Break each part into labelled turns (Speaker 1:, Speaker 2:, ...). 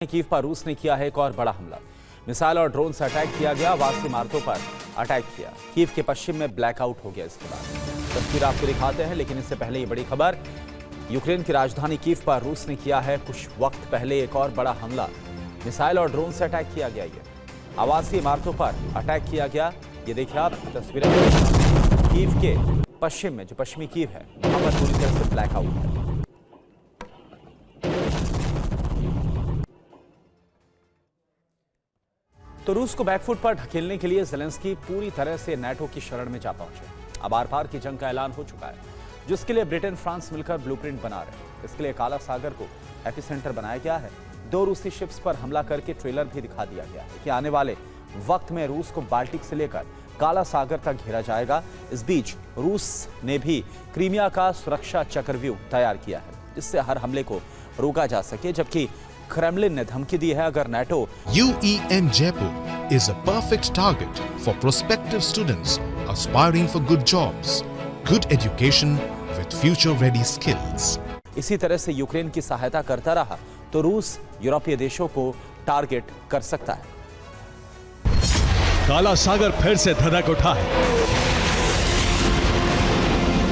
Speaker 1: Kyiv पर रूस ने किया है एक और बड़ा हमला। मिसाइल और ड्रोन से अटैक किया गया, आवासीय इमारतों पर अटैक किया। कीव के पश्चिम में ब्लैकआउट हो गया। इसके बाद तस्वीर आपको दिखाते हैं, लेकिन इससे पहले ये बड़ी खबर। यूक्रेन की राजधानी कीव पर रूस ने किया है कुछ वक्त पहले एक और बड़ा हमला। मिसाइल और ड्रोन से अटैक किया गया। ये आवासीय इमारतों पर अटैक किया गया। ये देखिए आप तस्वीरें कीव के पश्चिम में, जो पश्चिमी कीव है, वहां पर पूरी तरह से ब्लैकआउट है। तो रूस को बैकफुट पर ढकेलने के लिए ज़ेलेंस्की पूरी तरह से नाटो की शरण में जा पहुंचे। अब आर-पार की जंग का ऐलान हो चुका है, जिसके लिए ब्रिटेन, फ्रांस मिलकर ब्लूप्रिंट बना रहे हैं। इसके लिए काला सागर को एपिसेंटर बनाया गया है। 2 रूसी शिप्स पर हमला करके ट्रेलर भी दिखा दिया गया है कि आने वाले वक्त में रूस को बाल्टिक से लेकर काला सागर तक घेरा जाएगा। इस बीच रूस ने भी क्रीमिया का सुरक्षा चक्रव्यूह तैयार किया है, जिससे हर हमले को रोका जा सके। जबकि क्रेमलिन ने धमकी दी है, अगर NATO
Speaker 2: UEM Jaipur is a perfect target for prospective students aspiring for good jobs, good education with future-ready skills.
Speaker 1: इसी तरह से यूक्रेन की सहायता करता रहा तो रूस यूरोपीय देशों को टारगेट कर सकता है।
Speaker 3: काला सागर फिर से धधक उठा है।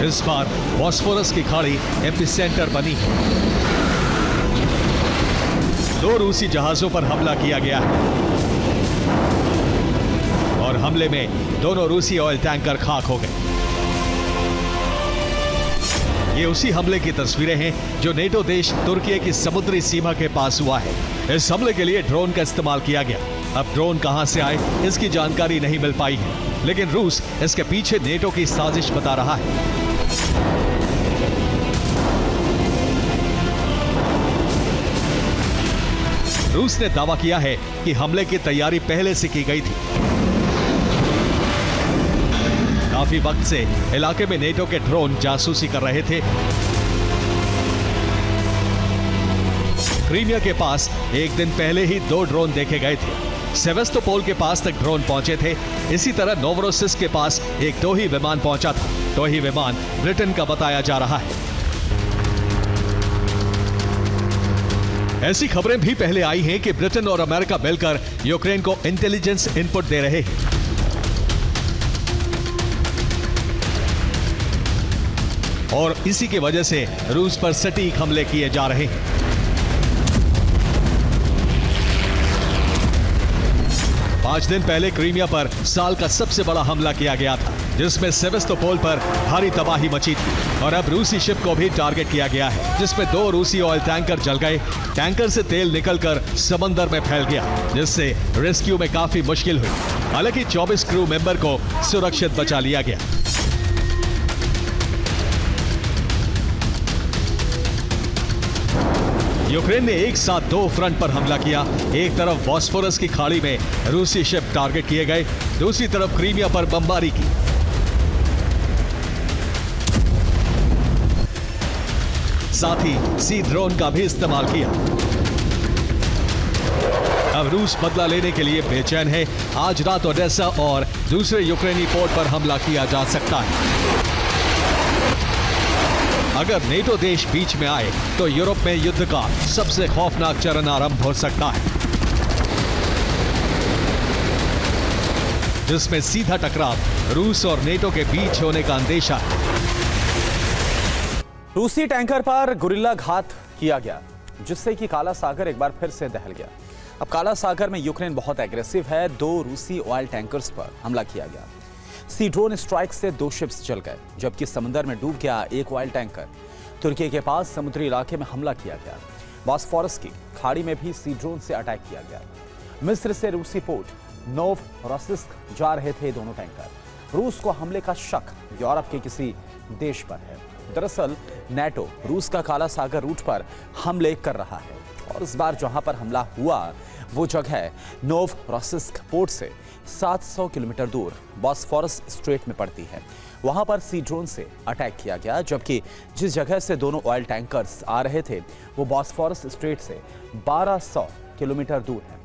Speaker 3: इस बार बॉस्फोरस की खाड़ी एपिसेंटर बनी है। 2 रूसी जहाजों पर हमला किया गया है और हमले में दोनों रूसी ऑयल टैंकर खाक हो गए। ये उसी हमले की तस्वीरें हैं जो नेटो देश तुर्की की समुद्री सीमा के पास हुआ है। इस हमले के लिए ड्रोन का इस्तेमाल किया गया। अब ड्रोन कहां से आए, इसकी जानकारी नहीं मिल पाई है, लेकिन रूस इसके पीछे नेटो की साजिश बता रहा है। रूस ने दावा किया है कि हमले की तैयारी पहले से की गई थी। काफी वक्त से इलाके में नेटो के ड्रोन जासूसी कर रहे थे। क्रीमिया के पास एक दिन पहले ही 2 ड्रोन देखे गए थे। सेवेस्तोपोल के पास तक ड्रोन पहुंचे थे। इसी तरह नोवरोसिस्क के पास एक टोही विमान पहुंचा था। टोही विमान ब्रिटेन का बताया जा रहा है। ऐसी खबरें भी पहले आई हैं कि ब्रिटेन और अमेरिका मिलकर यूक्रेन को इंटेलिजेंस इनपुट दे रहे हैं। और इसी की वजह से रूस पर सटीक हमले किए जा रहे हैं। पांच दिन पहले क्रीमिया पर साल का सबसे बड़ा हमला किया गया था, जिसमें सेवेस्तोपोल पर भारी तबाही मची थी। और अब रूसी शिप को भी टारगेट किया गया है, जिसमें 2 रूसी ऑयल टैंकर जल गए। टैंकर से तेल निकलकर समंदर में फैल गया, जिससे रेस्क्यू में काफी मुश्किल हुई। हालांकि 24 क्रू मेंबर को सुरक्षित बचा लिया गया। यूक्रेन ने एक साथ 2 फ्रंट पर हमला किया। एक तरफ बॉस्फोरस की खाड़ी में रूसी शिप टारगेट किए गए, दूसरी तरफ क्रीमिया पर बमबारी की। साथ ही सी ड्रोन का भी इस्तेमाल किया। अब रूस बदला लेने के लिए बेचैन है। आज रात ओडेसा और दूसरे यूक्रेनी पोर्ट पर हमला किया जा सकता है। अगर नेटो देश बीच में आए तो यूरोप में युद्ध का सबसे खौफनाक चरण आरंभ हो सकता है, जिसमें सीधा टकराव रूस और नेटो के बीच होने का अंदेशा है।
Speaker 1: रूसी टैंकर पर गुरिल्ला घात किया गया, जिससे कि काला सागर एक बार फिर से दहल गया। अब काला सागर में यूक्रेन बहुत एग्रेसिव है। 2 रूसी ऑयल टैंकर्स पर हमला किया गया। सी ड्रोन स्ट्राइक से 2 शिप्स जल गए, जबकि समंदर में डूब गया एक ऑयल टैंकर। तुर्की के पास समुद्री इलाके में हमला किया गया। बॉस्फोरस की खाड़ी में भी सी ड्रोन से अटैक किया गया। मिस्र से रूसी पोर्ट नोवरोसिस्क जा रहे थे दोनों टैंकर। रूस को हमले का शक यूरोप के किसी देश पर है। दरअसल नाटो रूस का काला सागर रूट पर हमले कर रहा है, और इस बार जहां पर हमला हुआ वो जगह नोवरोसिस्क पोर्ट से 700 किलोमीटर दूर बॉस्फोरस स्ट्रेट में पड़ती है। वहां पर सी ड्रोन से अटैक किया गया, जबकि जिस जगह से दोनों ऑयल टैंकर्स आ रहे थे वो बॉस्फोरस स्ट्रेट से 1200 किलोमीटर दूर है।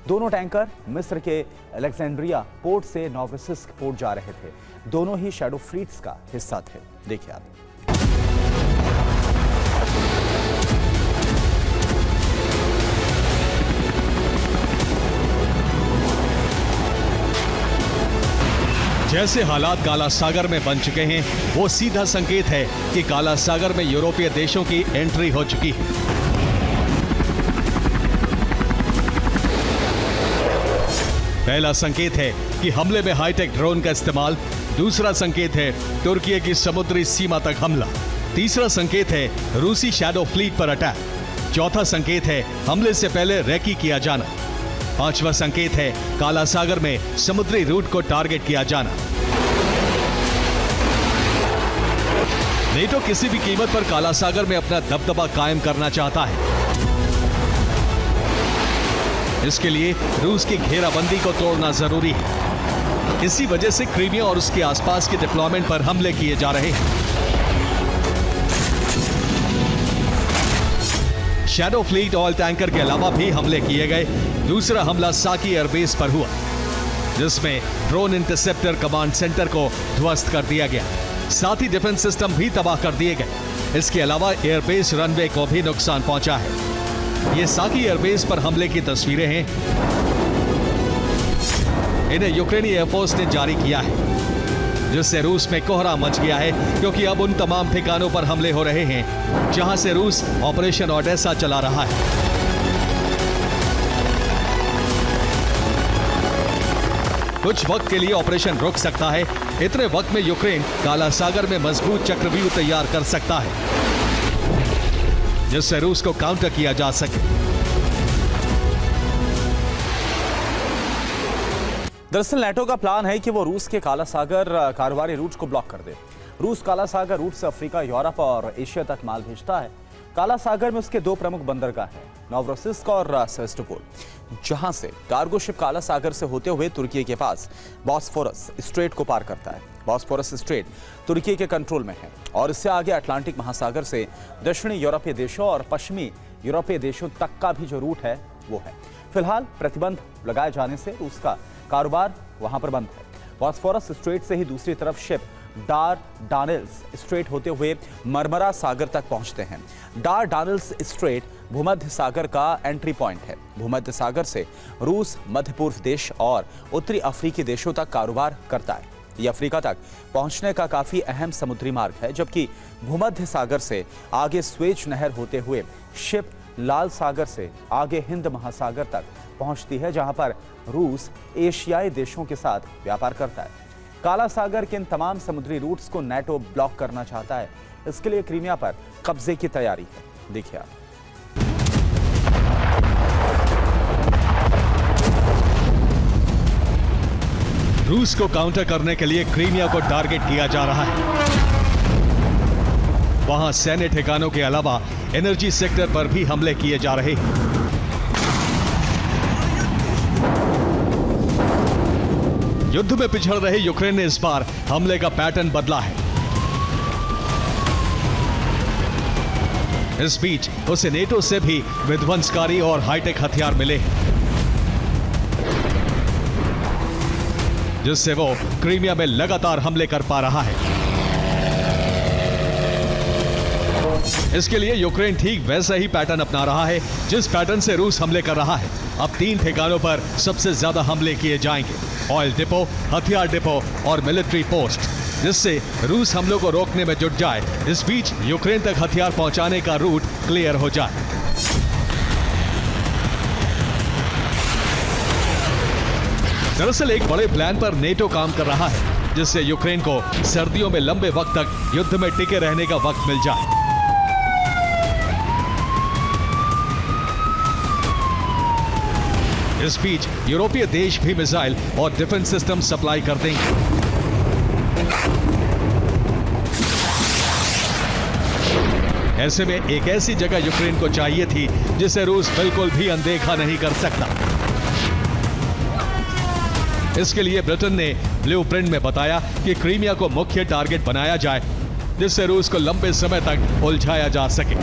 Speaker 1: दोनों टैंकर मिस्र के अलेक्जेंड्रिया पोर्ट से नोवरोसिस्क पोर्ट जा रहे थे। दोनों ही शैडो फ्लीट्स का हिस्सा थे। देखिए आप।
Speaker 3: जैसे हालात काला सागर में बन चुके हैं, वो सीधा संकेत है कि काला सागर में यूरोपीय देशों की एंट्री हो चुकी है। पहला संकेत है कि हमले में हाईटेक ड्रोन का इस्तेमाल। दूसरा संकेत है तुर्की की समुद्री सीमा तक हमला। तीसरा संकेत है रूसी शैडो फ्लीट पर अटैक। चौथा संकेत है हमले से पहले रेकी किया जाना। पांचवा संकेत है काला सागर में समुद्री रूट को टारगेट किया जाना। नेटो किसी भी कीमत पर काला सागर में अपना दबदबा कायम करना चाहता है। इसके लिए रूस की घेराबंदी को तोड़ना जरूरी है। इसी वजह से क्रीमिया और उसके आसपास के डिप्लॉयमेंट पर हमले किए जा रहे हैं। शैडो फ्लीट ऑयल टैंकर के अलावा भी हमले किए गए। दूसरा हमला साकी एयरबेस पर हुआ, जिसमें ड्रोन इंटरसेप्टर कमांड सेंटर को ध्वस्त कर दिया गया। साथ ही डिफेंस सिस्टम भी तबाह कर दिए गए। इसके अलावा एयरबेस रनवे को भी नुकसान पहुंचा है। ये साकी एयरबेस पर हमले की तस्वीरें हैं। इन्हें यूक्रेनी एयरफोर्स ने जारी किया है, जिससे रूस में कोहरा मच गया है, क्योंकि अब उन तमाम ठिकानों पर हमले हो रहे हैं जहां से रूस ऑपरेशन ओडेसा चला रहा है। कुछ वक्त के लिए ऑपरेशन रुक सकता है। इतने वक्त में यूक्रेन काला सागर में मजबूत चक्रव्यूह तैयार कर सकता है, जिससे रूस को काउंटर किया जा सके।
Speaker 1: दरअसल नेटो का प्लान है कि वो रूस के काला सागर कारोबारी रूट को ब्लॉक कर दे। रूस काला सागर रूट से अफ्रीका, यूरोप और एशिया तक माल भेजता है। काला सागर में उसके दो प्रमुख बंदरगाह हैं, नोवरोसिस्क और सेवास्टोपोल, जहां से कार्गो शिप काला सागर से होते हुए तुर्की के पास बॉस्फोरस स्ट्रेट को पार करता है। बॉस्फोरस स्ट्रेट तुर्की के कंट्रोल में है और इससे आगे अटलांटिक महासागर से दक्षिणी यूरोपीय देशों और पश्चिमी यूरोपीय देशों तक का भी जो रूट है वो है। फिलहाल प्रतिबंध लगाए जाने से रूस का कारोबार वहां पर बंद है। बॉस्फोरस स्ट्रेट से ही दूसरी तरफ शिप डारडानेल्स स्ट्रेट होते हुए मरमरा सागर तक पहुंचते हैं। डारडानेल्स स्ट्रेट भूमध्य सागर का एंट्री पॉइंट है। भूमध्य सागर से रूस मध्य पूर्व देश और उत्तरी अफ्रीकी देशों तक कारोबार करता है। ये अफ्रीका तक पहुंचने का काफी अहम समुद्री मार्ग है, जबकि भूमध्य सागर से आगे स्वेज नहर होते हुए शिप लाल सागर से आगे हिंद महासागर तक पहुंचती है, जहां पर रूस एशियाई देशों के साथ व्यापार करता है। काला सागर के इन तमाम समुद्री रूट्स को नेटो ब्लॉक करना चाहता है। इसके लिए क्रीमिया पर कब्जे की तैयारी है। देखिए आप।
Speaker 3: रूस को काउंटर करने के लिए क्रीमिया को टारगेट किया जा रहा है। वहां सैन्य ठिकानों के अलावा एनर्जी सेक्टर पर भी हमले किए जा रहे हैं। युद्ध में पिछड़ रहे यूक्रेन ने इस बार हमले का पैटर्न बदला है। इस बीच उसे नेटो से भी विध्वंसकारी और हाईटेक हथियार मिले हैं, जिससे वो क्रीमिया में लगातार हमले कर पा रहा है। इसके लिए यूक्रेन ठीक वैसा ही पैटर्न अपना रहा है जिस पैटर्न से रूस हमले कर रहा है। अब 3 ठिकानों पर सबसे ज्यादा हमले किए जाएंगे, ऑयल डिपो, हथियार डिपो और मिलिट्री पोस्ट, जिससे रूस हमलों को रोकने में जुट जाए। इस बीच यूक्रेन तक हथियार पहुंचाने का रूट क्लियर हो जाए। दरअसल एक बड़े प्लान पर नेटो काम कर रहा है, जिससे यूक्रेन को सर्दियों में लंबे वक्त तक युद्ध में टिके रहने का वक्त मिल जाए। इस बीच यूरोपीय देश भी मिसाइल और डिफेंस सिस्टम सप्लाई कर देंगे। ऐसे में एक ऐसी जगह यूक्रेन को चाहिए थी जिसे रूस बिल्कुल भी अनदेखा नहीं कर सकता। इसके लिए ब्रिटेन ने ब्लूप्रिंट में बताया कि क्रीमिया को मुख्य टारगेट बनाया जाए, जिससे रूस को लंबे समय तक उलझाया जा सके,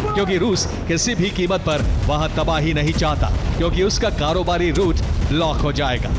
Speaker 3: क्योंकि रूस किसी भी कीमत पर वहां तबाही नहीं चाहता, क्योंकि उसका कारोबारी रूट लॉक हो जाएगा।